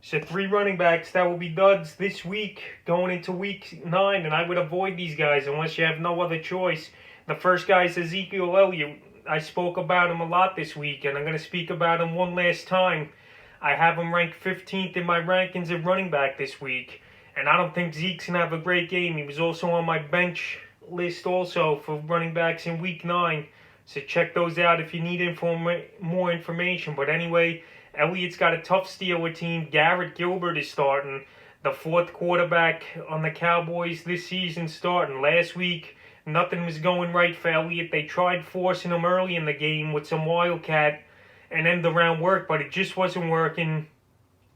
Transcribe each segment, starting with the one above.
So 3 running backs that will be duds this week going into week 9, and I would avoid these guys unless you have no other choice. The first guy is Ezekiel Elliott. I spoke about him a lot this week, and I'm going to speak about him one last time. I have him ranked 15th in my rankings at running back this week, and I don't think Zeke's going to have a great game. He was also on my bench list also for running backs in week 9, so check those out if you need more information. But anyway, Elliott's got a tough Steeler team. Garrett Gilbert is starting, the 4th quarterback on the Cowboys this season starting. Last week, nothing was going right for Elliott. They tried forcing him early in the game with some wildcat and end around work, but it just wasn't working.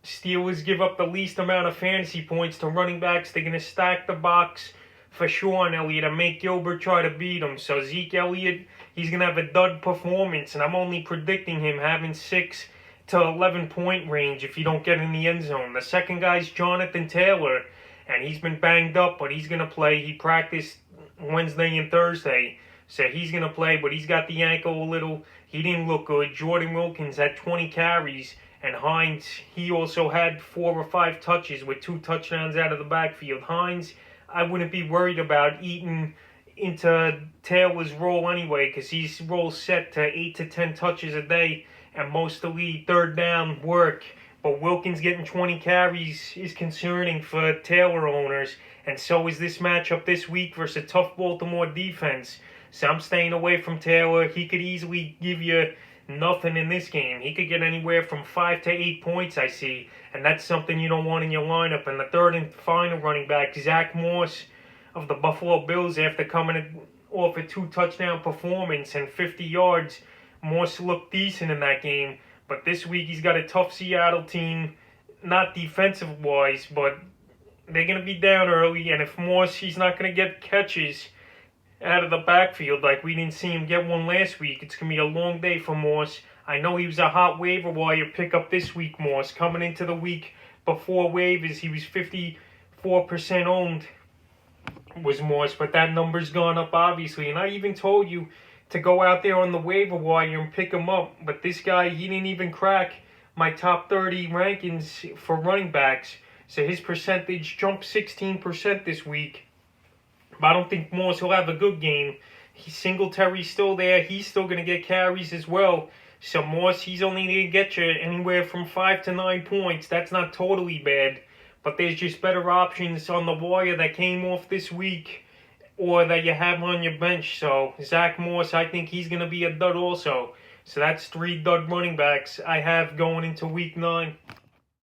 Steelers give up the least amount of fantasy points to running backs. They're going to stack the box for sure on Elliott and make Gilbert try to beat him. So Zeke Elliott, he's going to have a dud performance, and I'm only predicting him having 6 to 11 point range if you don't get in the end zone. The second guy's Jonathan Taylor, and he's been banged up, but he's going to play. He practiced Wednesday and Thursday, so he's going to play, but he's got the ankle a little. He didn't look good. Jordan Wilkins had 20 carries, and Hines, he also had 4 or 5 touches with 2 touchdowns out of the backfield. Hines, I wouldn't be worried about eating into Taylor's role anyway, because he's role set to 8 to 10 touches a day and mostly third down work. But Wilkins getting 20 carries is concerning for Taylor owners, and so is this matchup this week versus a tough Baltimore defense. So I'm staying away from Taylor. He could easily give you nothing in this game. He could get anywhere from 5 to 8 points, I see, and that's something you don't want in your lineup. And the third and final running back, Zack Moss of the Buffalo Bills, after coming off a 2-touchdown performance and 50 yards, Moss looked decent in that game. But this week he's got a tough Seattle team, not defensive-wise, but they're going to be down early, and if Moss, he's not going to get catches out of the backfield like we didn't see him get one last week, it's going to be a long day for Moss. I know he was a hot waiver wire pickup this week, Moss. Coming into the week before waivers, he was 54% owned, was Moss, but that number's gone up, obviously. And I even told you to go out there on the waiver wire and pick him up, but this guy, he didn't even crack my top 30 rankings for running backs, so his percentage jumped 16% this week. But I don't think Moss will have a good game. Singletary's still there. He's still going to get carries as well. So Moss, he's only going to get you anywhere from 5 to 9 points. That's not totally bad. But there's just better options on the wire that came off this week or that you have on your bench. So Zack Moss, I think he's going to be a dud also. So that's 3 dud running backs I have going into week 9.